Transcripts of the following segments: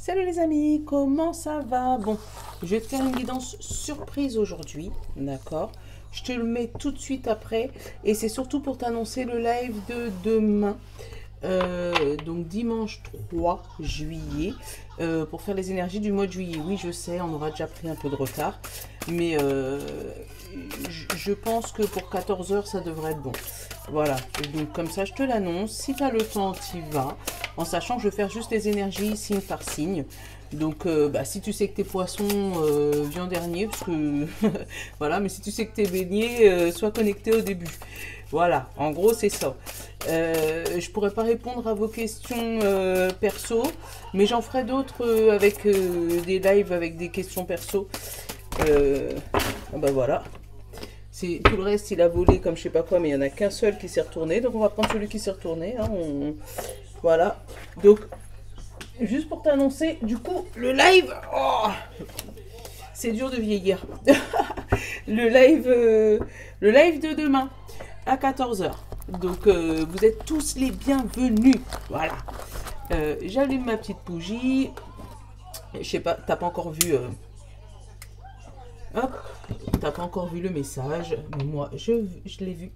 Salut les amis, comment ça va? Bon, je vais te faire une guidance surprise aujourd'hui, d'accord? Je te le mets tout de suite après et c'est surtout pour t'annoncer le live de demain, donc dimanche 3 juillet, pour faire les énergies du mois de juillet. Oui, je sais, on aura déjà pris un peu de retard, mais je pense que pour 14 heures, ça devrait être bon. Voilà, donc comme ça, je te l'annonce. Si tu as le temps, tu y vas. En sachant que je vais faire juste les énergies signe par signe. Donc, si tu sais que t'es poisson, viens dernier, parce que voilà, mais si tu sais que t'es bélier, sois connecté au début. Voilà, en gros, c'est ça. Je pourrais pas répondre à vos questions perso, mais j'en ferai d'autres avec des lives avec des questions perso. Voilà. Tout le reste, il a volé comme je sais pas quoi, mais il n'y en a qu'un seul qui s'est retourné. Donc, on va prendre celui qui s'est retourné. Hein, voilà. Donc, juste pour t'annoncer, du coup, le live... Oh, c'est dur de vieillir. le live de demain, à 14 heures. Donc, vous êtes tous les bienvenus. Voilà. J'allume ma petite bougie. Je sais pas, t'as pas encore vu... Hop, t'as pas encore vu le message, mais moi je l'ai vu.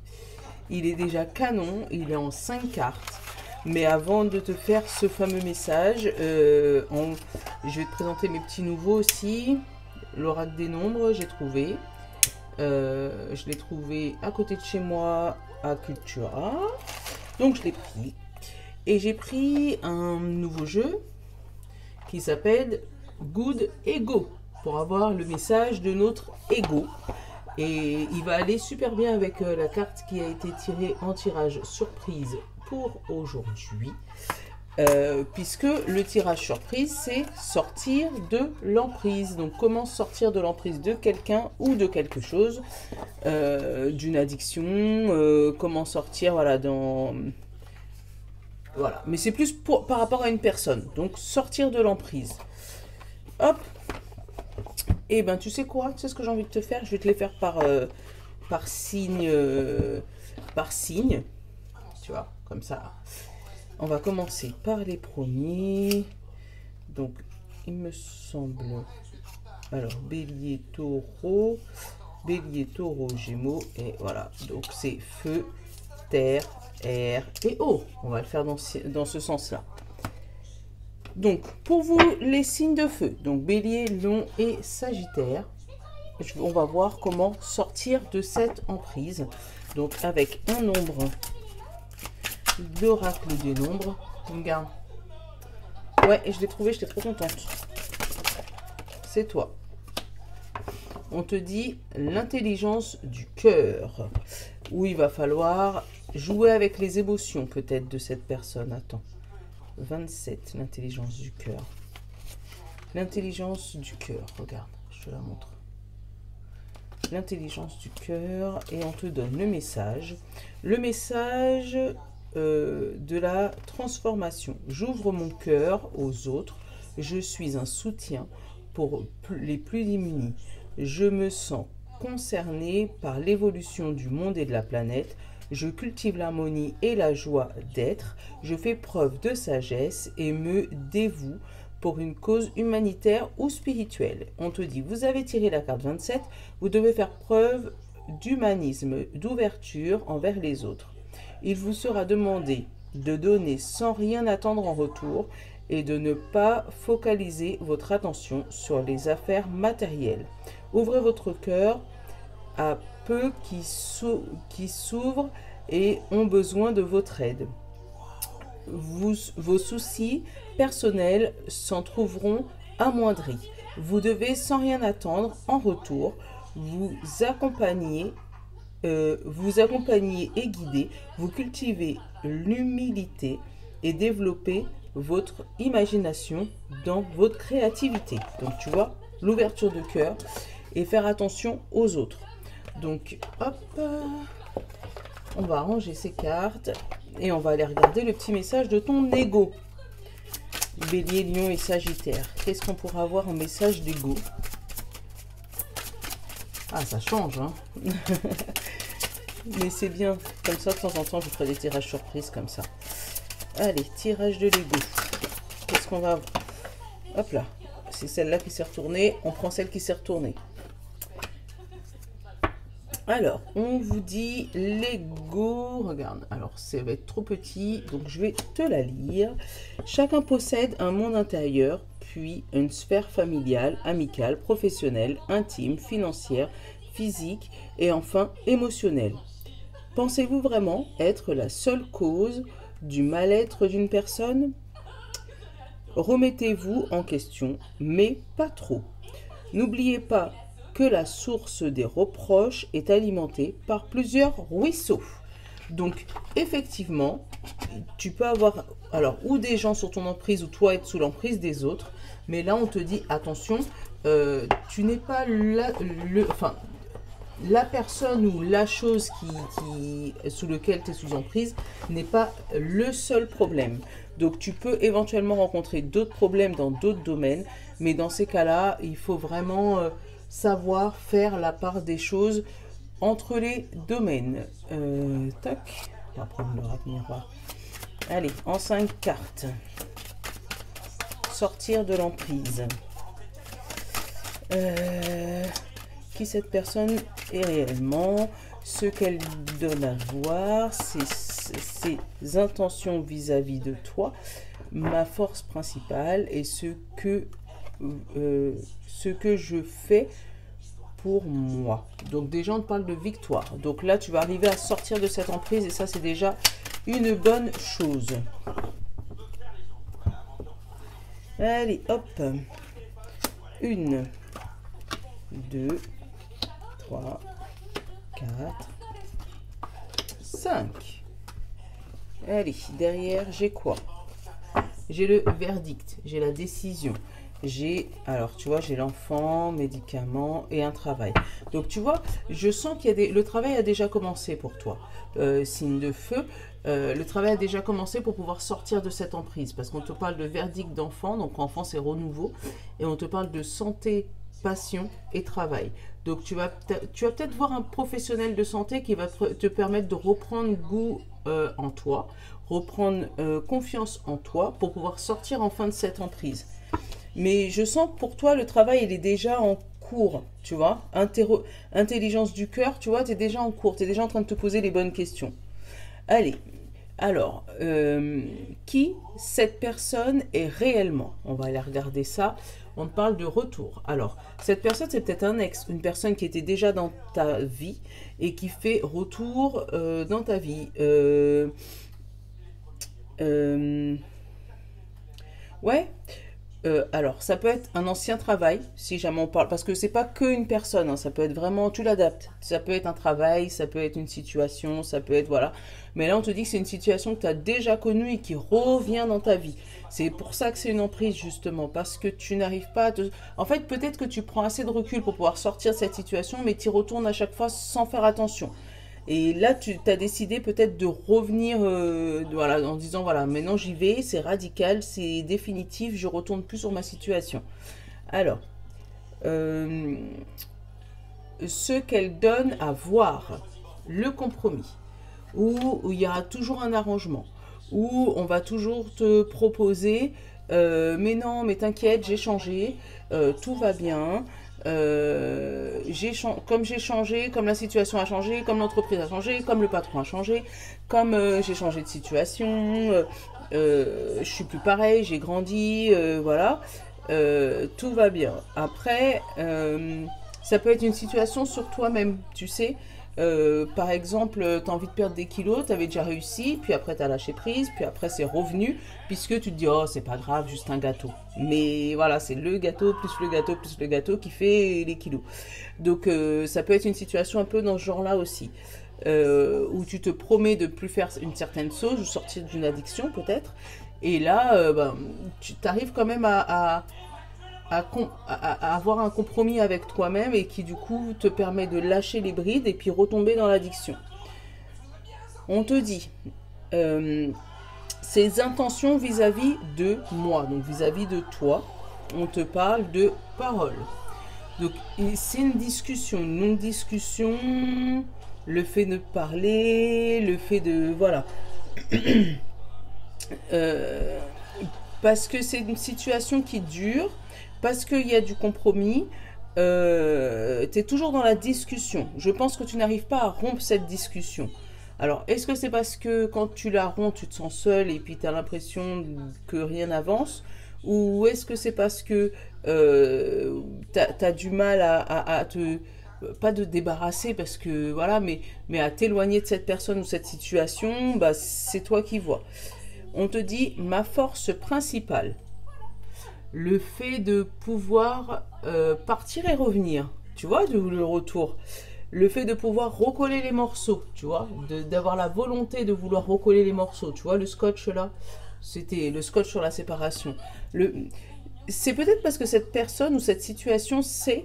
Il est déjà canon, il est en 5 cartes. Mais avant de te faire ce fameux message, je vais te présenter mes petits nouveaux aussi. L'oracle des nombres, j'ai trouvé. Je l'ai trouvé à côté de chez moi, à Cultura. Donc je l'ai pris. Et j'ai pris un nouveau jeu qui s'appelle Good Ego, pour avoir le message de notre ego. Et il va aller super bien avec la carte qui a été tirée en tirage surprise pour aujourd'hui. Puisque le tirage surprise, c'est sortir de l'emprise. Donc, comment sortir de l'emprise de quelqu'un ou de quelque chose, d'une addiction, comment sortir, voilà, dans... Voilà, mais c'est plus par rapport à une personne. Donc, sortir de l'emprise. Hop. Et ben tu sais quoi, tu sais ce que j'ai envie de te faire, je vais te les faire par signe, tu vois, comme ça. On va commencer par les premiers. Donc il me semble, alors bélier, taureau, gémeaux, et voilà. Donc c'est feu, terre, air et eau. On va le faire dans ce sens-là. Donc, pour vous, les signes de feu, donc Bélier, Lion et Sagittaire, on va voir comment sortir de cette emprise. Donc, avec un nombre, l'oracle des nombres. Regarde. Ouais, et je l'ai trouvé, j'étais trop contente. C'est toi. On te dit l'intelligence du cœur, où il va falloir jouer avec les émotions, peut-être, de cette personne. Attends. 27, l'intelligence du cœur. L'intelligence du cœur, regarde, je te la montre. L'intelligence du cœur, et on te donne le message. Le message de la transformation. J'ouvre mon cœur aux autres. Je suis un soutien pour les plus démunis. Je me sens concerné par l'évolution du monde et de la planète. Je cultive l'harmonie et la joie d'être. Je fais preuve de sagesse et me dévoue pour une cause humanitaire ou spirituelle. On te dit, vous avez tiré la carte 27, vous devez faire preuve d'humanisme, d'ouverture envers les autres. Il vous sera demandé de donner sans rien attendre en retour et de ne pas focaliser votre attention sur les affaires matérielles. Ouvrez votre cœur à peu qui s'ouvrent et ont besoin de votre aide. Vos soucis personnels s'en trouveront amoindris. Vous devez sans rien attendre en retour vous accompagner et guider. Vous cultivez l'humilité et développer votre imagination dans votre créativité. Donc tu vois, l'ouverture de cœur et faire attention aux autres. Donc, hop, on va ranger ces cartes et on va aller regarder le petit message de ton ego. Bélier, Lion et Sagittaire. Qu'est-ce qu'on pourra avoir en message d'ego? Ah, ça change, hein. Mais c'est bien. Comme ça, de temps en temps, je ferai des tirages surprises comme ça. Allez, tirage de l'ego. Qu'est-ce qu'on va avoir? Hop là. C'est celle-là qui s'est retournée. On prend celle qui s'est retournée. Alors, on vous dit l'ego. Regarde, alors ça va être trop petit, donc je vais te la lire. Chacun possède un monde intérieur, puis une sphère familiale, amicale, professionnelle, intime, financière, physique et enfin émotionnelle. Pensez-vous vraiment être la seule cause du mal-être d'une personne? Remettez-vous en question, mais pas trop. N'oubliez pas que la source des reproches est alimentée par plusieurs ruisseaux. Donc, effectivement, tu peux avoir, alors, ou des gens sur ton emprise, ou toi être sous l'emprise des autres, mais là, on te dit, attention, tu n'es pas la personne ou la chose sous lequel tu es sous emprise n'est pas le seul problème. Donc, tu peux éventuellement rencontrer d'autres problèmes dans d'autres domaines, mais dans ces cas-là, il faut vraiment savoir faire la part des choses entre les domaines. Tac, on va prendre le rat miroir. Allez, en 5 cartes. Sortir de l'emprise. Qui cette personne est réellement, ce qu'elle donne à voir, ses intentions vis-à-vis de toi, ma force principale et ce que je fais pour moi. Donc déjà on te parle de victoire. Donc là tu vas arriver à sortir de cette emprise et ça c'est déjà une bonne chose. Allez hop. 1, 2, 3, 4, 5. Allez, derrière, j'ai quoi? J'ai le verdict, j'ai la décision. J'ai, alors tu vois, j'ai l'enfant, médicaments et un travail. Donc tu vois, je sens qu'il y a le travail a déjà commencé pour toi. Signe de feu, le travail a déjà commencé pour pouvoir sortir de cette emprise. Parce qu'on te parle de verdict d'enfant, donc enfant c'est renouveau. Et on te parle de santé, passion et travail. Donc tu vas peut-être voir un professionnel de santé qui va te permettre de reprendre goût en toi, reprendre confiance en toi pour pouvoir sortir enfin de cette emprise. Mais je sens que pour toi, le travail, il est déjà en cours, tu vois. Intelligence du cœur, tu vois, tu es déjà en cours, tu es déjà en train de te poser les bonnes questions. Allez, alors, qui cette personne est réellement? On va aller regarder ça. On te parle de retour. Alors, cette personne, c'est peut-être un ex, une personne qui était déjà dans ta vie et qui fait retour dans ta vie. Ouais. Alors, ça peut être un ancien travail, si jamais on parle, parce que c'est pas qu'une personne, hein, ça peut être vraiment, tu l'adaptes. Ça peut être un travail, ça peut être une situation, ça peut être, voilà. Mais là, on te dit que c'est une situation que tu as déjà connue et qui revient dans ta vie. C'est pour ça que c'est une emprise, justement, parce que tu n'arrives pas à te... En fait, peut-être que tu prends assez de recul pour pouvoir sortir de cette situation, mais tu y retournes à chaque fois sans faire attention. Et là, tu as décidé peut-être de revenir voilà, en disant, voilà, maintenant j'y vais, c'est radical, c'est définitif, je retourne plus sur ma situation. Alors, ce qu'elle donne à voir, le compromis, où il y aura toujours un arrangement, où on va toujours te proposer, mais non, mais t'inquiète, j'ai changé, tout va bien. Comme j'ai changé, comme la situation a changé, comme l'entreprise a changé, comme le patron a changé, comme j'ai changé de situation, je suis plus pareil, j'ai grandi, voilà, tout va bien. Après, ça peut être une situation sur toi-même, tu sais. Par exemple, tu as envie de perdre des kilos, tu avais déjà réussi, puis après tu as lâché prise, puis après c'est revenu, puisque tu te dis, oh, c'est pas grave, juste un gâteau. Mais voilà, c'est le gâteau, plus le gâteau, plus le gâteau qui fait les kilos. Donc ça peut être une situation un peu dans ce genre-là aussi, où tu te promets de plus faire une certaine chose, ou sortir d'une addiction peut-être, et là, tu arrives quand même à avoir un compromis avec toi-même et qui du coup te permet de lâcher les brides et puis retomber dans l'addiction. On te dit ses intentions vis-à-vis de moi, donc vis-à-vis de toi, on te parle de parole. Donc c'est une discussion, une longue discussion, le fait de parler, le fait de... Voilà. parce que c'est une situation qui dure, parce qu'il y a du compromis. Tu es toujours dans la discussion. Je pense que tu n'arrives pas à rompre cette discussion. Alors, est-ce que c'est parce que quand tu la romps, tu te sens seul et puis tu as l'impression que rien n'avance? Ou est-ce que c'est parce que tu as du mal à te... Pas de débarrasser parce que voilà, mais à t'éloigner de cette personne ou cette situation, bah, c'est toi qui vois. On te dit ma force principale, le fait de pouvoir partir et revenir, tu vois, le retour. Le fait de pouvoir recoller les morceaux, tu vois, d'avoir la volonté de vouloir recoller les morceaux, tu vois, le scotch là, c'était le scotch sur la séparation. C'est peut-être parce que cette personne ou cette situation sait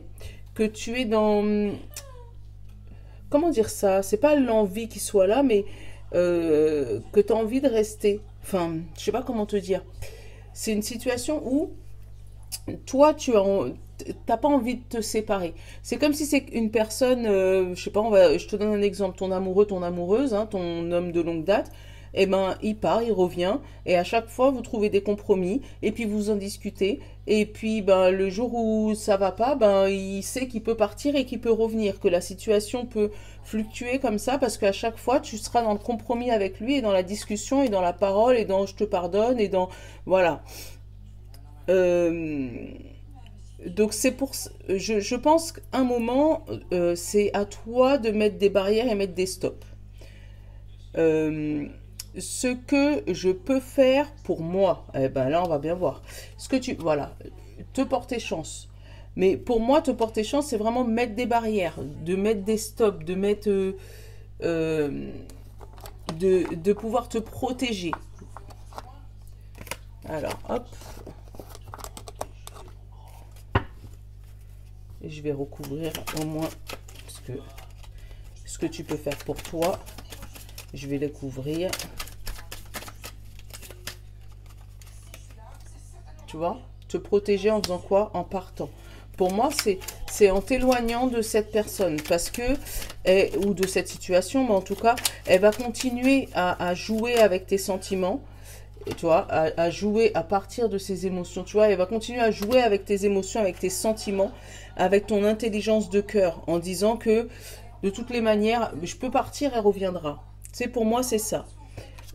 que tu es dans... Comment dire ça? C'est pas l'envie qui soit là, mais que tu as envie de rester. Enfin, je sais pas comment te dire. C'est une situation où toi, tu t'as pas envie de te séparer. C'est comme si c'est une personne, je sais pas, je te donne un exemple, ton amoureux, ton amoureuse, hein, ton homme de longue date, eh ben, il part, il revient, et à chaque fois, vous trouvez des compromis, et puis vous en discutez, et puis ben, le jour où ça va pas, ben, il sait qu'il peut partir et qu'il peut revenir, que la situation peut fluctuer comme ça, parce qu'à chaque fois, tu seras dans le compromis avec lui, et dans la discussion, et dans la parole, et dans je te pardonne, et dans... Voilà. Euh, donc c'est pour, je pense qu'un moment, c'est à toi de mettre des barrières et mettre des stops. Euh, Ce que je peux faire pour moi, eh ben là on va bien voir. Ce que tu, voilà, te porter chance. Mais pour moi, te porter chance, c'est vraiment mettre des barrières, de mettre des stops, de mettre, euh, de pouvoir te protéger. Alors, hop. Et je vais recouvrir au moins parce que ce que tu peux faire pour toi, je vais le couvrir. Tu vois, te protéger en faisant quoi? En partant. Pour moi, c'est en t'éloignant de cette personne parce que, ou de cette situation, mais en tout cas, elle va continuer à jouer avec tes sentiments. Et tu vois, à jouer à partir de ses émotions. Tu vois, elle va continuer à jouer avec tes émotions, avec tes sentiments, avec ton intelligence de cœur, en disant que de toutes les manières, je peux partir, elle reviendra. C'est pour moi, c'est ça.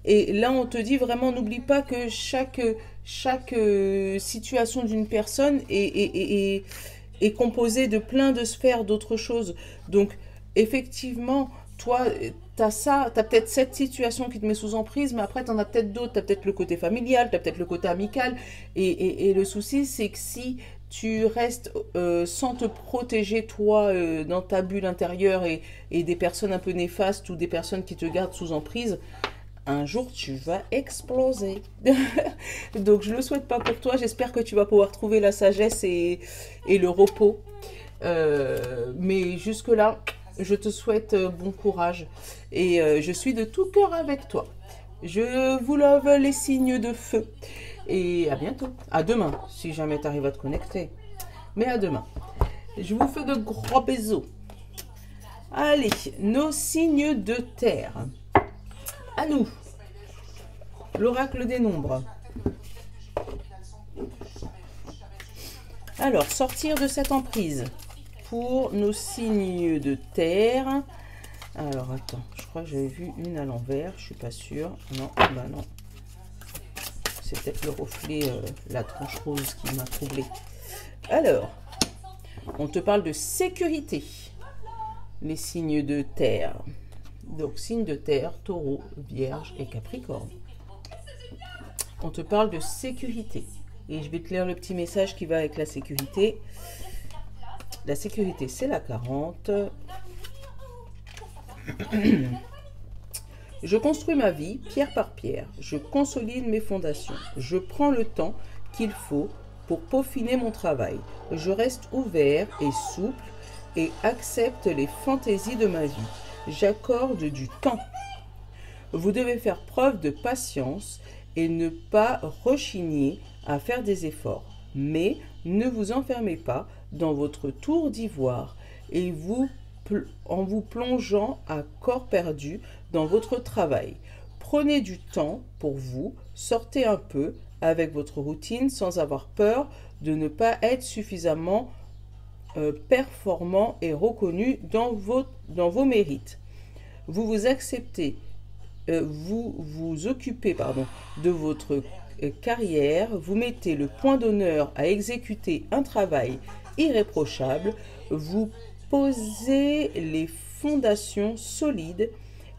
Et là, on te dit vraiment, n'oublie pas que chaque situation d'une personne est composée de plein de sphères d'autres choses. Donc, effectivement, toi, tu as ça, tu as peut-être cette situation qui te met sous emprise, mais après, tu en as peut-être d'autres. Tu as peut-être le côté familial, tu as peut-être le côté amical. Et le souci, c'est que si tu restes sans te protéger, toi, dans ta bulle intérieure et des personnes un peu néfastes ou des personnes qui te gardent sous emprise, un jour tu vas exploser. Donc je le souhaite pas pour toi. J'espère que tu vas pouvoir trouver la sagesse et le repos. Mais jusque là, je te souhaite bon courage et je suis de tout cœur avec toi. Je vous love les signes de feu et à bientôt. À demain si jamais tu arrives à te connecter. Mais à demain. Je vous fais de gros bisous. Allez, nos signes de terre. À nous, l'oracle des nombres. Alors, sortir de cette emprise pour nos signes de terre. Alors, attends, je crois que j'avais vu une à l'envers, je suis pas sûre. Non, bah non. C'est peut-être le reflet, la tranche rose qui m'a troublé. Alors, on te parle de sécurité. Les signes de terre. Donc, signes de terre, taureau, vierge et capricorne. On te parle de sécurité. Et je vais te lire le petit message qui va avec la sécurité. La sécurité, c'est la 40. Je construis ma vie pierre par pierre. Je consolide mes fondations. Je prends le temps qu'il faut pour peaufiner mon travail. Je reste ouvert et souple et accepte les fantaisies de ma vie. J'accorde du temps. Vous devez faire preuve de patience et ne pas rechigner à faire des efforts. Mais ne vous enfermez pas dans votre tour d'ivoire et en vous plongeant à corps perdu dans votre travail. Prenez du temps pour vous, sortez un peu avec votre routine sans avoir peur de ne pas être suffisamment performant et reconnu dans vos mérites. Vous vous acceptez, vous vous occupez de votre carrière, vous mettez le point d'honneur à exécuter un travail irréprochable, vous posez les fondations solides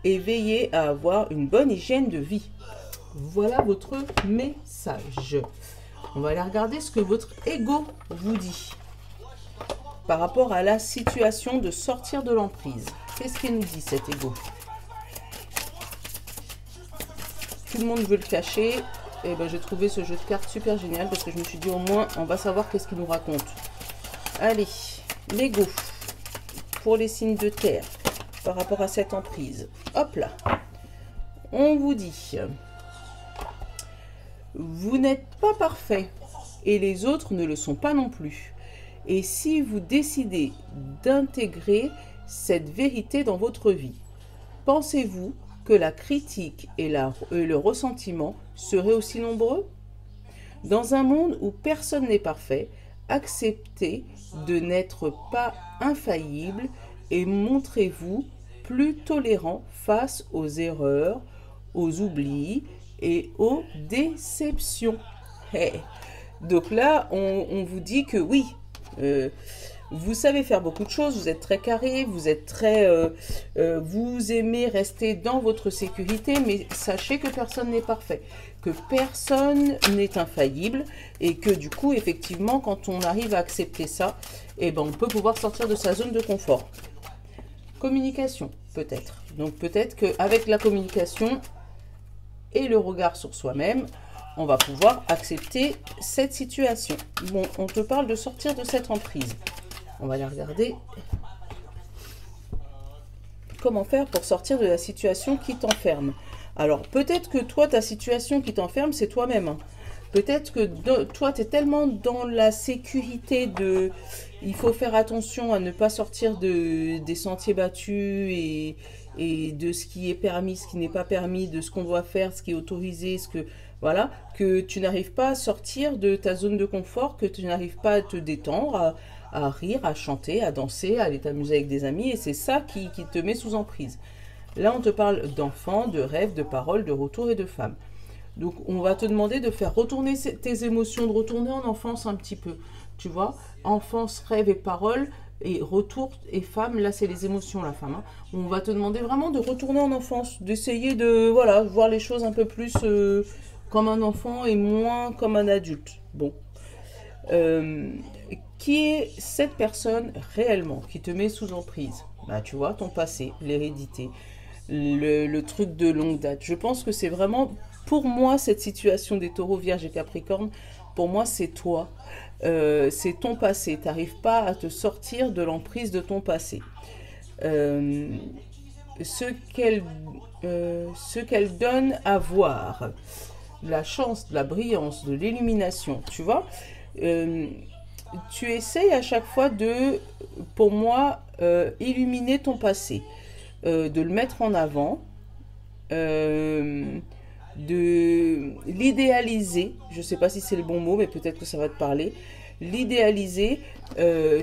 et veillez à avoir une bonne hygiène de vie. Voilà votre message. On va aller regarder ce que votre ego vous dit par rapport à la situation de sortir de l'emprise. Qu'est-ce qu'il nous dit cet ego? Tout le monde veut le cacher. Et ben j'ai trouvé ce jeu de cartes super génial parce que je me suis dit au moins on va savoir qu'est-ce qu'il nous raconte. Allez, l'ego pour les signes de terre par rapport à cette emprise. Hop là. On vous dit, vous n'êtes pas parfait et les autres ne le sont pas non plus. Et si vous décidez d'intégrer cette vérité dans votre vie, pensez-vous que la critique et le ressentiment seraient aussi nombreux? Dans un monde où personne n'est parfait, acceptez de n'être pas infaillible et montrez-vous plus tolérant face aux erreurs, aux oublis et aux déceptions. Hey. Donc là, on vous dit que oui, vous savez faire beaucoup de choses, vous êtes très carré, vous êtes très, vous aimez rester dans votre sécurité, mais sachez que personne n'est parfait, que personne n'est infaillible et que du coup, effectivement, quand on arrive à accepter ça, eh ben, on peut pouvoir sortir de sa zone de confort. Communication, peut-être. Donc peut-être qu'avec la communication et le regard sur soi-même, on va pouvoir accepter cette situation. Bon, on te parle de sortir de cette emprise. On va aller regarder comment faire pour sortir de la situation qui t'enferme. Alors, peut-être que toi, ta situation qui t'enferme, c'est toi-même. Hein. Peut-être que toi, tu es tellement dans la sécurité de... Il faut faire attention à ne pas sortir des sentiers battus et de ce qui est permis, ce qui n'est pas permis, de ce qu'on doit faire, ce qui est autorisé, ce que... Voilà, que tu n'arrives pas à sortir de ta zone de confort, que tu n'arrives pas à te détendre, à rire, à chanter, à danser, à aller t'amuser avec des amis. Et c'est ça qui te met sous emprise. Là, on te parle d'enfants, de rêves, de paroles, de retour et de femmes. Donc, on va te demander de faire retourner tes émotions, de retourner en enfance un petit peu. Tu vois, enfance, rêve et paroles, et retour et femme, là, c'est les émotions, la femme. Hein. On va te demander vraiment de retourner en enfance, d'essayer de, voilà, voir les choses un peu plus... comme un enfant et moins comme un adulte. Bon. Qui est cette personne réellement qui te met sous emprise? Bah, tu vois, ton passé, l'hérédité, le truc de longue date. Je pense que c'est vraiment, pour moi, cette situation des taureaux, vierges et capricornes, pour moi, c'est toi. C'est ton passé. Tu n'arrives pas à te sortir de l'emprise de ton passé. Ce qu'elle donne à voir. La chance, de la brillance, de l'illumination, tu vois. Tu essayes à chaque fois de, pour moi, illuminer ton passé, de le mettre en avant, de l'idéaliser. Je ne sais pas si c'est le bon mot, mais peut-être que ça va te parler. L'idéaliser,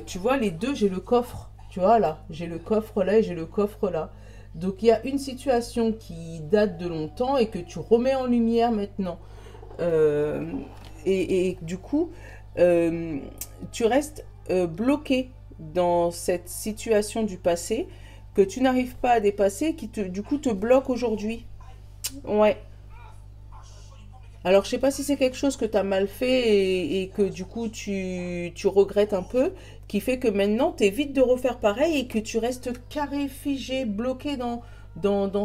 tu vois, les deux, j'ai le coffre, tu vois, là. J'ai le coffre là et j'ai le coffre là. Donc, il y a une situation qui date de longtemps et que tu remets en lumière maintenant. Et du coup, tu restes bloqué dans cette situation du passé que tu n'arrives pas à dépasser, qui du coup te bloque aujourd'hui. Ouais. Alors, je sais pas si c'est quelque chose que tu as mal fait et que du coup tu regrettes un peu, qui fait que maintenant tu évites de refaire pareil et que tu restes carré, figé, bloqué dans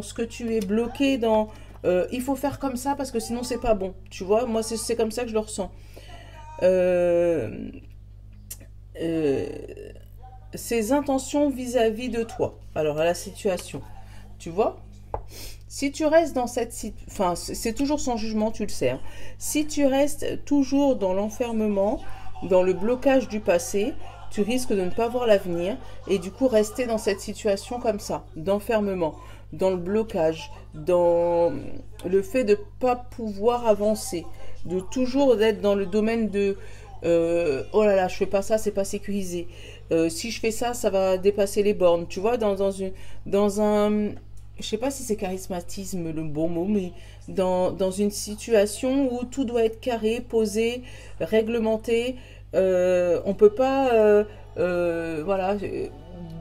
ce que tu es, bloqué dans il faut faire comme ça parce que sinon c'est pas bon. Tu vois, moi c'est comme ça que je le ressens. Ses intentions vis-à-vis de toi, alors à la situation, tu vois. Si tu restes dans cette situation, enfin, c'est toujours sans jugement, tu le sais. Hein. Si tu restes toujours dans l'enfermement, dans le blocage du passé, tu risques de ne pas voir l'avenir et du coup rester dans cette situation comme ça, d'enfermement, dans le blocage, dans le fait de ne pas pouvoir avancer, de toujours être dans le domaine de oh là là, je fais pas ça, c'est pas sécurisé. Si je fais ça, ça va dépasser les bornes. Tu vois, dans un, je sais pas si c'est charismatisme le bon mot, mais dans une situation où tout doit être carré, posé, réglementé. On peut pas, voilà,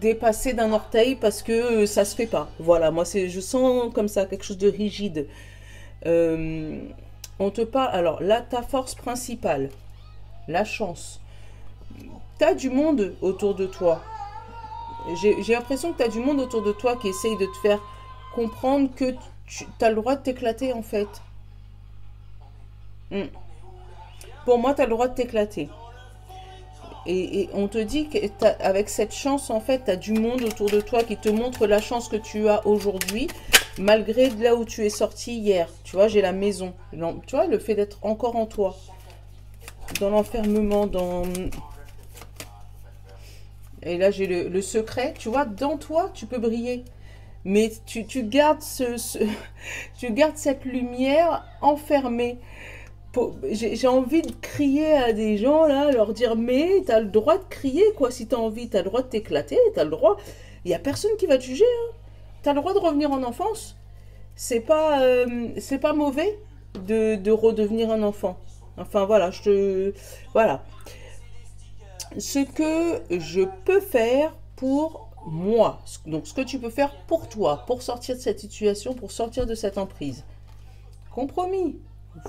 dépasser d'un orteil parce que ça se fait pas. Voilà, moi je sens comme ça quelque chose de rigide. Euh, on te parle, alors là, ta force principale, la chance. T'as du monde autour de toi. J'ai l'impression que t'as du monde autour de toi qui essaye de te faire comprendre que tu as le droit de t'éclater en fait. Mm. Pour moi, tu as le droit de t'éclater. Et on te dit qu'avec cette chance, en fait, tu as du monde autour de toi qui te montre la chance que tu as aujourd'hui, malgré de là où tu es sorti hier. Tu vois, j'ai la maison. Tu vois, le fait d'être encore en toi, dans l'enfermement, dans... Et là, j'ai le secret. Tu vois, dans toi, tu peux briller. Mais tu gardes tu gardes cette lumière enfermée. J'ai envie de crier à des gens, là, leur dire, mais t'as le droit de crier, quoi, si t'as envie, t'as le droit de t'éclater, t'as le droit. Il n'y a personne qui va te juger, hein. T'as le droit de revenir en enfance. C'est pas mauvais de redevenir un enfant. Enfin, voilà, Voilà. Ce que je peux faire pour moi, donc ce que tu peux faire pour toi, pour sortir de cette situation, pour sortir de cette emprise. Compromis.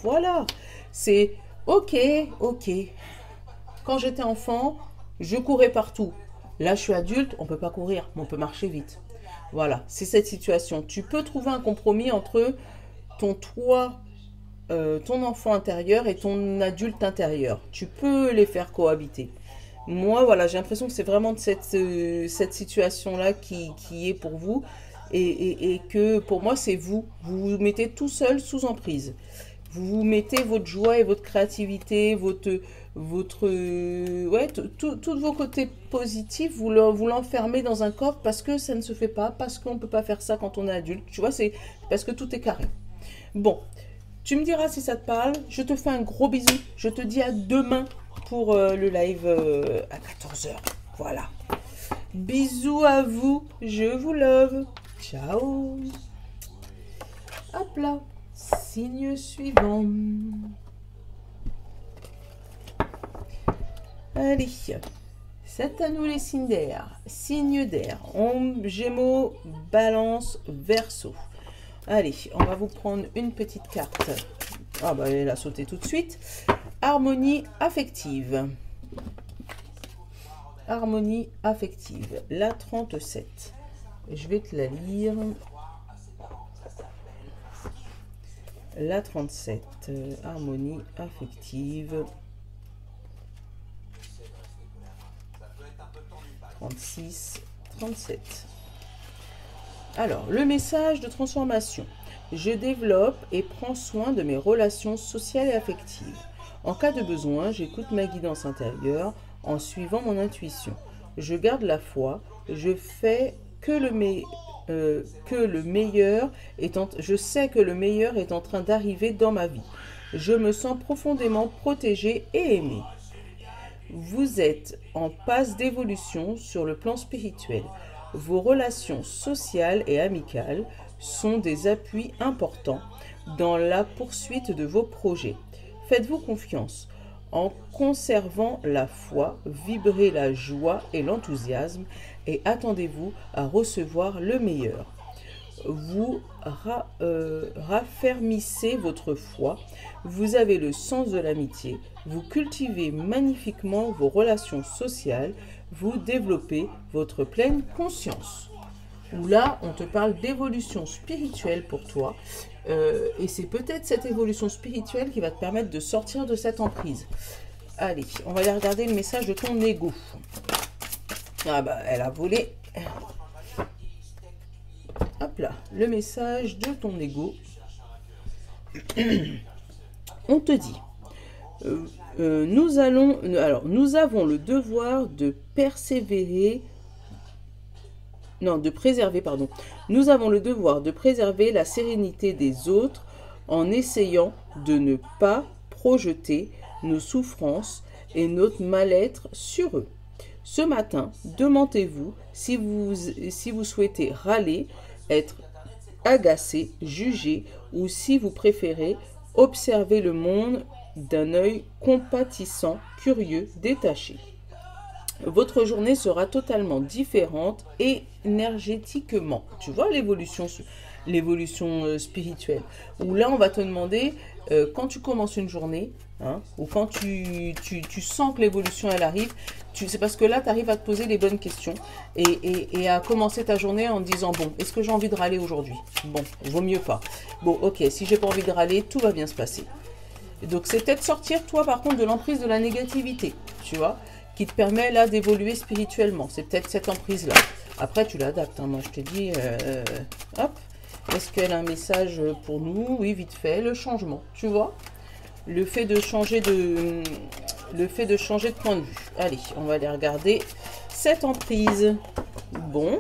Voilà, c'est ok, ok. Quand j'étais enfant, je courais partout. Là, je suis adulte, on peut pas courir, mais on peut marcher vite. Voilà, c'est cette situation. Tu peux trouver un compromis entre ton toi, ton enfant intérieur et ton adulte intérieur. Tu peux les faire cohabiter. Moi, voilà, j'ai l'impression que c'est vraiment de cette situation-là qui est pour vous et que pour moi, c'est vous. Vous vous mettez tout seul sous emprise. Vous mettez votre joie et votre créativité, ouais, tous vos côtés positifs, vous l'enfermez dans un coffre parce que ça ne se fait pas, parce qu'on ne peut pas faire ça quand on est adulte. Tu vois, c'est parce que tout est carré. Bon, tu me diras si ça te parle. Je te fais un gros bisou. Je te dis à demain pour le live à 14 h. Voilà. Bisous à vous. Je vous love. Ciao. Hop là. Signe suivant. Allez, c'est à nous les signes d'air. Signe d'air. Gémeaux, Balance, Verseau. Allez, on va vous prendre une petite carte. Ah bah elle a sauté tout de suite. Harmonie affective. Harmonie affective. La 37. Je vais te la lire. La 37, harmonie affective. 36, 37. Alors, le message de transformation. Je développe et prends soin de mes relations sociales et affectives. En cas de besoin, j'écoute ma guidance intérieure en suivant mon intuition. Je garde la foi, je fais que le meilleur je sais que le meilleur est en train d'arriver dans ma vie. Je me sens profondément protégée et aimée. Vous êtes en passe d'évolution sur le plan spirituel. Vos relations sociales et amicales sont des appuis importants dans la poursuite de vos projets. Faites-vous confiance. En conservant la foi, vibrez la joie et l'enthousiasme et attendez-vous à recevoir le meilleur. Vous raffermissez votre foi, vous avez le sens de l'amitié, vous cultivez magnifiquement vos relations sociales, vous développez votre pleine conscience. Où là, on te parle d'évolution spirituelle pour toi. Et c'est peut-être cette évolution spirituelle qui va te permettre de sortir de cette emprise. Allez, on va aller regarder le message de ton ego. Ah bah, elle a volé. Hop là, le message de ton ego. On te dit, Nous avons le devoir de persévérer. Non, de préserver, pardon. Nous avons le devoir de préserver la sérénité des autres en essayant de ne pas projeter nos souffrances et notre mal-être sur eux. Ce matin, demandez-vous si vous souhaitez râler, être agacé, jugé, ou si vous préférez observer le monde d'un œil compatissant, curieux, détaché. Votre journée sera totalement différente énergétiquement. Tu vois l'évolution spirituelle. Où là, on va te demander, quand tu commences une journée, hein, ou quand tu sens que l'évolution, elle arrive, c'est parce que là, tu arrives à te poser les bonnes questions et à commencer ta journée en te disant, bon, est-ce que j'ai envie de râler aujourd'hui? Bon, vaut mieux pas. Bon, ok, si j'ai pas envie de râler, tout va bien se passer. Donc, c'est peut-être sortir, toi, par contre, de l'emprise de la négativité, tu vois, qui te permet, là, d'évoluer spirituellement. C'est peut-être cette emprise-là. Après, tu l'adaptes, hein. Moi, je te dis, hop, est-ce qu'elle a un message pour nous? Oui, vite fait, le changement, tu vois. Le fait de changer de point de vue. Allez, on va aller regarder cette emprise. Bon,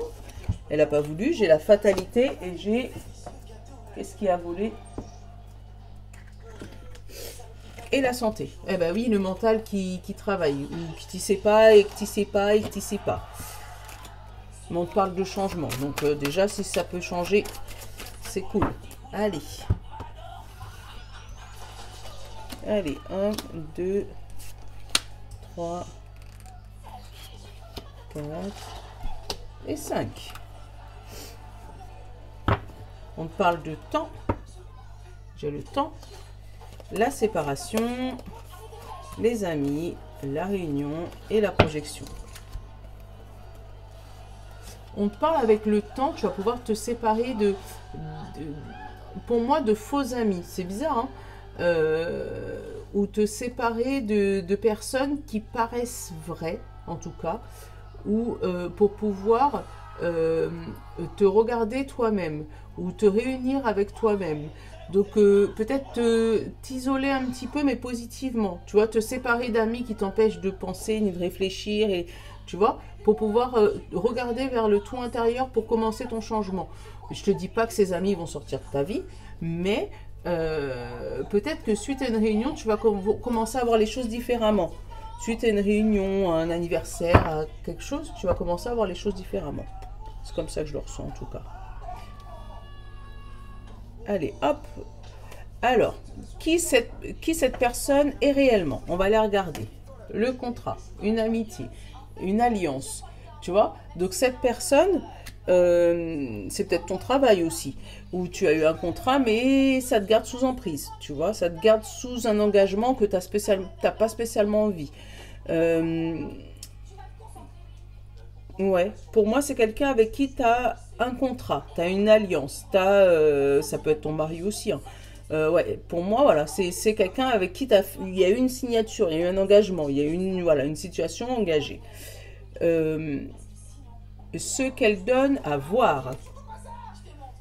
elle n'a pas voulu, j'ai la fatalité et j'ai... Qu'est-ce qui a volé? Et la santé. Eh ben oui, le mental qui travaille, ou qui t'y sait pas, et que t'y sais pas, et que t'y sais pas. Mais on te parle de changement. Donc déjà, si ça peut changer, c'est cool. Allez. Allez, 1, 2, 3, 4 et 5. On te parle de temps. J'ai le temps. La séparation, les amis, la réunion et la projection. On te parle avec le temps, tu vas pouvoir te séparer pour moi, de faux amis. C'est bizarre, hein, ou te séparer de personnes qui paraissent vraies, en tout cas, ou pour pouvoir te regarder toi-même, ou te réunir avec toi-même. Donc, peut-être t'isoler un petit peu, mais positivement. Tu vois, te séparer d'amis qui t'empêchent de penser ni de réfléchir. Et, tu vois, pour pouvoir regarder vers le tout intérieur pour commencer ton changement. Je te dis pas que ces amis vont sortir de ta vie, mais peut-être que suite à une réunion, tu vas commencer à voir les choses différemment. Suite à une réunion, à un anniversaire, à quelque chose, tu vas commencer à voir les choses différemment. C'est comme ça que je le ressens en tout cas. Allez, hop. Alors, qui cette personne est réellement? On va aller regarder. Le contrat, une amitié, une alliance. Tu vois? Donc, cette personne, c'est peut-être ton travail aussi. Où tu as eu un contrat, mais ça te garde sous emprise. Tu vois? Ça te garde sous un engagement que tu n'as pas spécialement envie. Ouais, pour moi, c'est quelqu'un avec qui tu as un contrat, tu as une alliance, ça peut être ton mari aussi. Hein. Ouais, pour moi, voilà, c'est quelqu'un avec qui il y a eu une signature, il y a eu un engagement, il y a eu une situation engagée. Ce qu'elle donne à voir,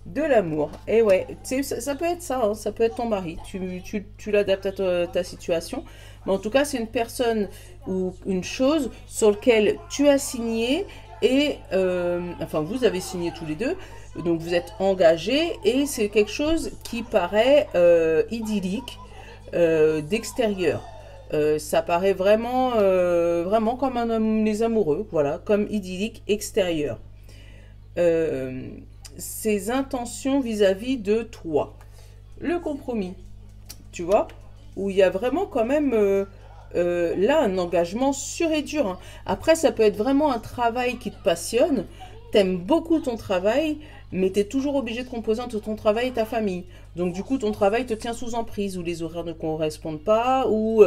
de l'amour. Et ouais, ça peut être ça, hein, ça peut être ton mari. Tu l'adaptes à ta situation. Mais en tout cas, c'est une personne ou une chose sur laquelle tu as signé et enfin vous avez signé tous les deux, donc vous êtes engagés et c'est quelque chose qui paraît idyllique d'extérieur. Ça paraît vraiment comme les amoureux, voilà, comme idyllique extérieur. Ses intentions vis-à-vis de toi. Le compromis, tu vois, où il y a vraiment quand même là un engagement sûr et dur. Hein. Après, ça peut être vraiment un travail qui te passionne, t'aimes beaucoup ton travail, mais tu es toujours obligé de composer entre ton travail et ta famille. Donc du coup, ton travail te tient sous emprise, ou les horaires ne correspondent pas, ou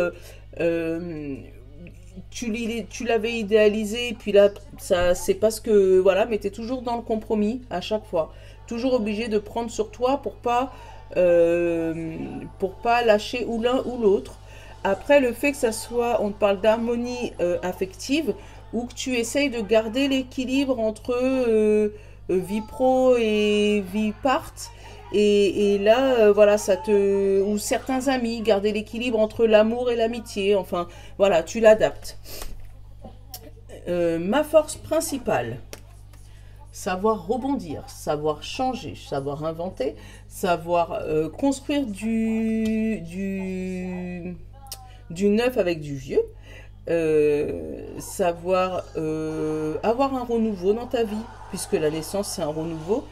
tu l'avais idéalisé, et puis là, ça c'est parce que, voilà, mais tu es toujours dans le compromis à chaque fois. Toujours obligé de prendre sur toi pour pas lâcher ou l'un ou l'autre. Après, le fait que ça soit, on te parle d'harmonie affective, ou que tu essayes de garder l'équilibre entre vie pro et vie part, Et là, voilà, ça te... Ou certains amis, garder l'équilibre entre l'amour et l'amitié. Enfin, voilà, tu l'adaptes. Ma force principale, savoir rebondir, savoir changer, savoir inventer, savoir construire du neuf avec du vieux, savoir avoir un renouveau dans ta vie, puisque la naissance c'est un renouveau,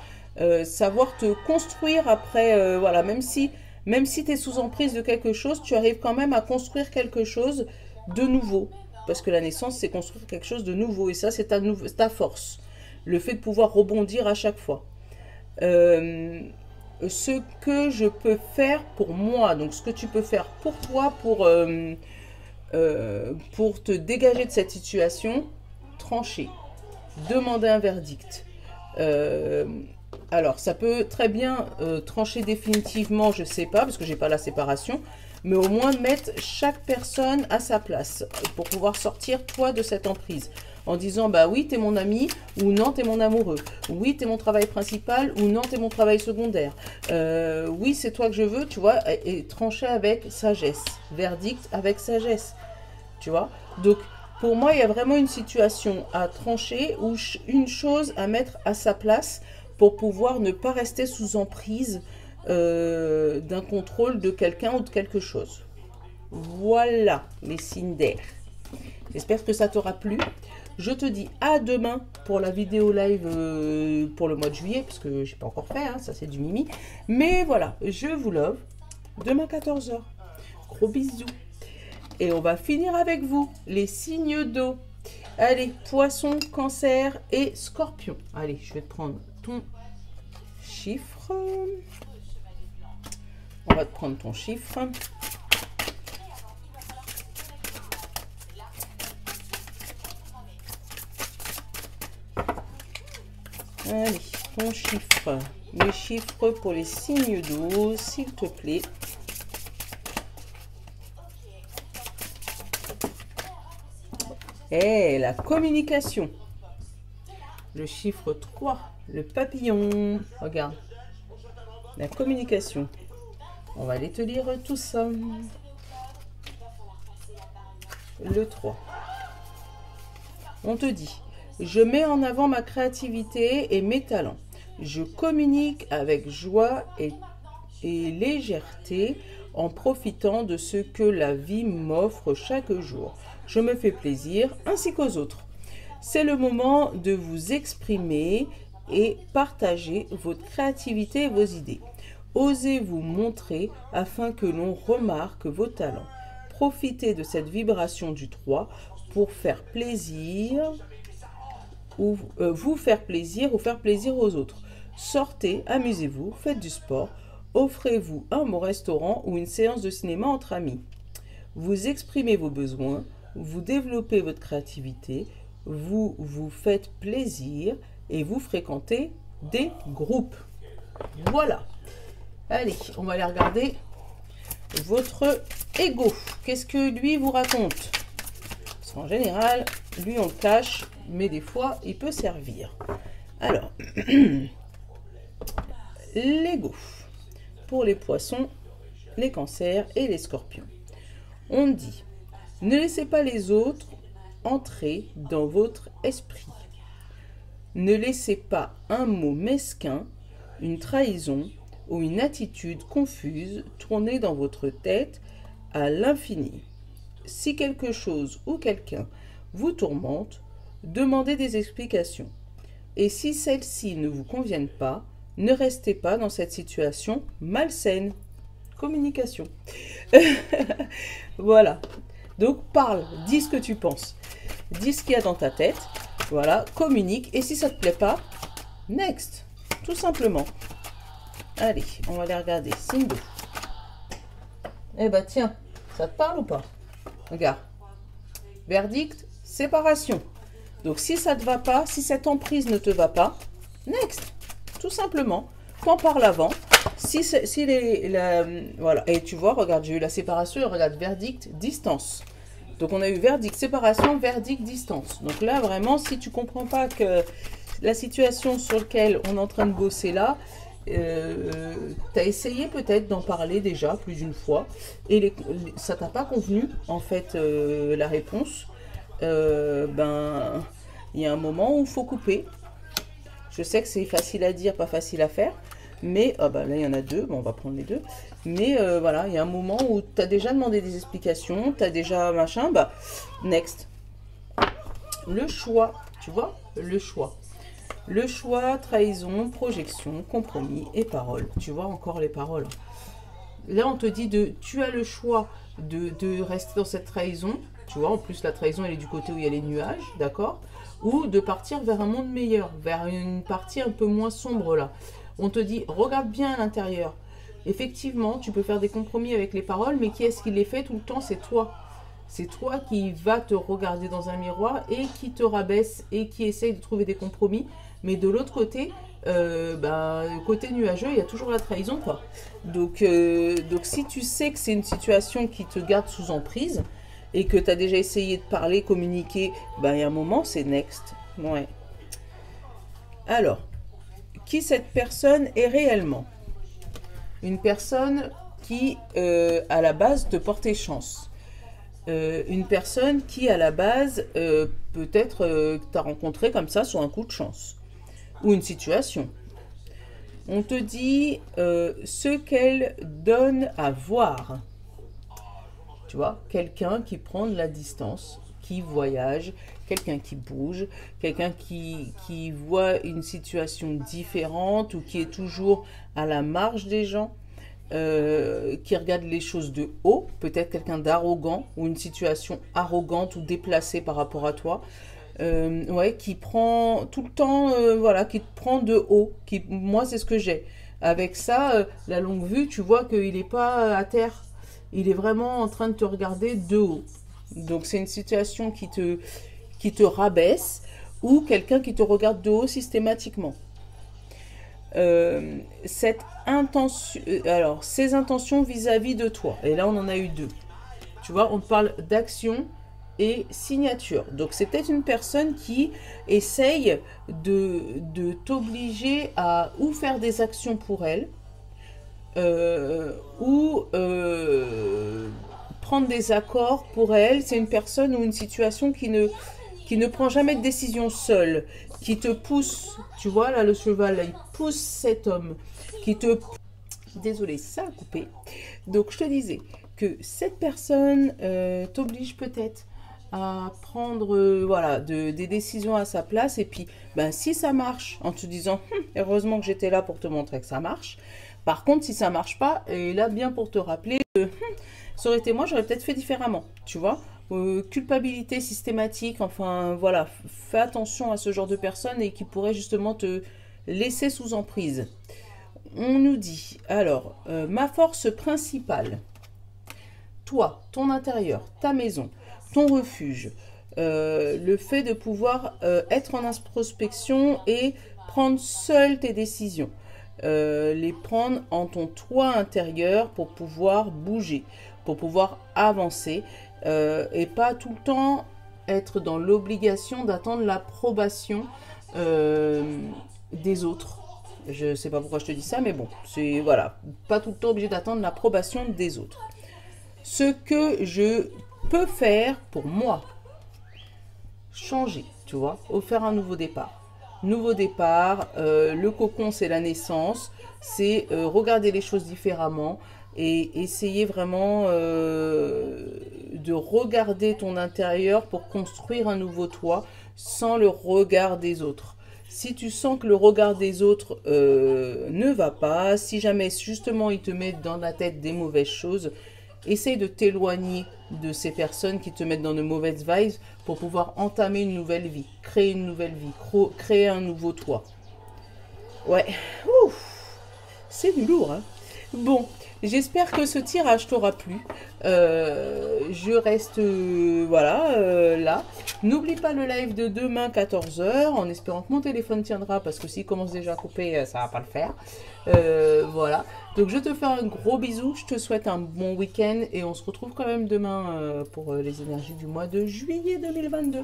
savoir te construire après, voilà, même si tu es sous emprise de quelque chose, tu arrives quand même à construire quelque chose de nouveau. Parce que la naissance, c'est construire quelque chose de nouveau. Et ça, c'est ta force. Le fait de pouvoir rebondir à chaque fois. Ce que je peux faire pour moi, donc ce que tu peux faire pour toi, pour te dégager de cette situation, trancher. Demander un verdict. Alors, ça peut très bien trancher définitivement, je sais pas, parce que j'ai pas la séparation, mais au moins mettre chaque personne à sa place pour pouvoir sortir toi de cette emprise. En disant, bah oui, t'es mon ami, ou non, t'es mon amoureux. Oui, t'es mon travail principal, ou non, t'es mon travail secondaire. Oui, c'est toi que je veux, tu vois, et trancher avec sagesse. Verdict avec sagesse, tu vois. Donc, pour moi, il y a vraiment une situation à trancher ou une chose à mettre à sa place pour pouvoir ne pas rester sous emprise d'un contrôle de quelqu'un ou de quelque chose. Voilà les signes d'air. J'espère que ça t'aura plu. Je te dis à demain pour la vidéo live pour le mois de juillet, parce que j'ai pas encore fait, hein, ça c'est du mimi. Mais voilà, je vous love. Demain 14 h. Gros bisous. Et on va finir avec vous, les signes d'eau. Allez, poisson, cancer et scorpion. Allez, je vais te prendre ton chiffre. On va te prendre ton chiffre. Allez, ton chiffre. Les chiffres pour les signes d'eau, s'il te plaît. Et la communication. Le chiffre 3, le papillon. Regarde. La communication. On va aller te lire tout ça. Le 3. On te dit, je mets en avant ma créativité et mes talents. Je communique avec joie et légèreté en profitant de ce que la vie m'offre chaque jour. Je me fais plaisir ainsi qu'aux autres. C'est le moment de vous exprimer et partager votre créativité et vos idées. Osez vous montrer afin que l'on remarque vos talents. Profitez de cette vibration du 3 pour faire plaisir ou vous faire plaisir ou faire plaisir aux autres. Sortez, amusez-vous, faites du sport, offrez-vous un bon restaurant ou une séance de cinéma entre amis. Vous exprimez vos besoins, vous développez votre créativité, vous vous faites plaisir et vous fréquentez des groupes. Voilà. Allez, on va aller regarder votre ego. Qu'est-ce que lui vous raconte? Parce qu'en général, lui on le cache, mais des fois il peut servir. Alors, l'ego pour les poissons, les cancers et les scorpions. On dit, ne laissez pas les autres entrer dans votre esprit. Ne laissez pas un mot mesquin, une trahison ou une attitude confuse tourner dans votre tête à l'infini. Si quelque chose ou quelqu'un vous tourmente, demandez des explications. Et si celles-ci ne vous conviennent pas, ne restez pas dans cette situation malsaine. Communication. Voilà. Donc parle, dis ce que tu penses. Dis ce qu'il y a dans ta tête. Voilà, communique. Et si ça ne te plaît pas, next. Tout simplement. Allez, on va aller regarder. Signe d'eau. Eh ben tiens, ça te parle ou pas? Regarde. Verdict, séparation. Donc si ça ne te va pas, si cette emprise ne te va pas, next. Tout simplement. T'en parles avant. Voilà. Et tu vois, regarde, j'ai eu la séparation et regarde, verdict, distance. Donc on a eu verdict, séparation, verdict, distance. Donc là, vraiment, si tu comprends pas que la situation sur laquelle on est en train de bosser là, tu as essayé peut-être d'en parler déjà plus d'une fois et ça t'a pas convenu en fait la réponse. Ben il y a un moment où il faut couper. Je sais que c'est facile à dire, pas facile à faire, mais bah, là il y en a deux, bon, on va prendre les deux. Mais voilà, il y a un moment où tu as déjà demandé des explications, tu as déjà machin, bah next. Le choix, tu vois, le choix. Le choix, trahison, projection, compromis et parole. Tu vois encore les paroles. Là, on te dit tu as le choix de rester dans cette trahison. Tu vois, en plus, la trahison, elle est du côté où il y a les nuages, d'accord? Ou de partir vers un monde meilleur, vers une partie un peu moins sombre, là. On te dit, regarde bien à l'intérieur. Effectivement, tu peux faire des compromis avec les paroles, mais qui est-ce qui les fait tout le temps? C'est toi. C'est toi qui vas te regarder dans un miroir et qui te rabaisse et qui essaye de trouver des compromis. Mais de l'autre côté, côté nuageux, il y a toujours la trahison, quoi. Donc si tu sais que c'est une situation qui te garde sous emprise et que tu as déjà essayé de parler, communiquer, il y a un moment, c'est next. Ouais. Alors, qui cette personne est réellement? Une personne qui, à la base, te portait chance. Une personne qui, à la base, peut-être t'as rencontré comme ça sur un coup de chance. Ou une situation. On te dit ce qu'elle donne à voir. Tu vois, quelqu'un qui prend de la distance, qui voyage, quelqu'un qui bouge, quelqu'un qui voit une situation différente ou qui est toujours à la marge des gens. Qui regarde les choses de haut, peut-être quelqu'un d'arrogant ou une situation arrogante ou déplacée par rapport à toi, ouais, qui prend tout le temps, voilà, qui te prend de haut. Moi, c'est ce que j'ai. Avec ça, la longue vue, tu vois qu'il n'est pas à terre, il est vraiment en train de te regarder de haut. Donc, c'est une situation qui te rabaisse ou quelqu'un qui te regarde de haut systématiquement. Cette intention, alors ces intentions vis-à-vis de toi, et là on en a eu deux, tu vois, on parle d'action et signature. Donc c'est peut-être une personne qui essaye de t'obliger à ou faire des actions pour elle ou prendre des accords pour elle. C'est une personne ou une situation qui ne prend jamais de décision seule, qui te pousse, tu vois, là, le cheval, là, il pousse cet homme, qui te... Désolée, ça a coupé. Donc, je te disais que cette personne t'oblige peut-être à prendre, voilà, des décisions à sa place, et puis, si ça marche, en te disant, heureusement que j'étais là pour te montrer que ça marche. Par contre, si ça marche pas, et là, bien pour te rappeler, ça aurait été moi, j'aurais peut-être fait différemment, tu vois. Culpabilité systématique, enfin voilà, fais attention à ce genre de personnes et qui pourraient justement te laisser sous emprise. On nous dit, alors, ma force principale, toi, ton intérieur, ta maison, ton refuge, le fait de pouvoir être en introspection et prendre seul tes décisions, les prendre en ton toit intérieur pour pouvoir bouger, pour pouvoir avancer, et pas tout le temps être dans l'obligation d'attendre l'approbation des autres. Je sais pas pourquoi je te dis ça, mais bon, c'est voilà, pas tout le temps obligé d'attendre l'approbation des autres. Ce que je peux faire pour moi, changer, tu vois, faire un nouveau départ. Nouveau départ, le cocon c'est la naissance, c'est regarder les choses différemment, et essayer vraiment de regarder ton intérieur pour construire un nouveau toi sans le regard des autres. Si tu sens que le regard des autres ne va pas, si jamais justement ils te mettent dans la tête des mauvaises choses, essaye de t'éloigner de ces personnes qui te mettent dans de mauvaises vibes pour pouvoir entamer une nouvelle vie, créer une nouvelle vie, créer un nouveau toi. Ouais, ouf, c'est du lourd, hein. Bon, j'espère que ce tirage t'aura plu. Je reste là. N'oublie pas le live de demain 14 h en espérant que mon téléphone tiendra parce que s'il commence déjà à couper, ça va pas le faire. Voilà. Donc je te fais un gros bisou. Je te souhaite un bon week-end et on se retrouve quand même demain pour les énergies du mois de juillet 2022.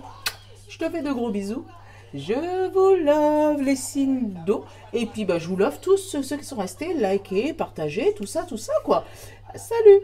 Je te fais de gros bisous. Je vous love les signes d'eau. Et puis, bah, je vous love tous ceux qui sont restés. Likez, partagez, tout ça, quoi. Salut!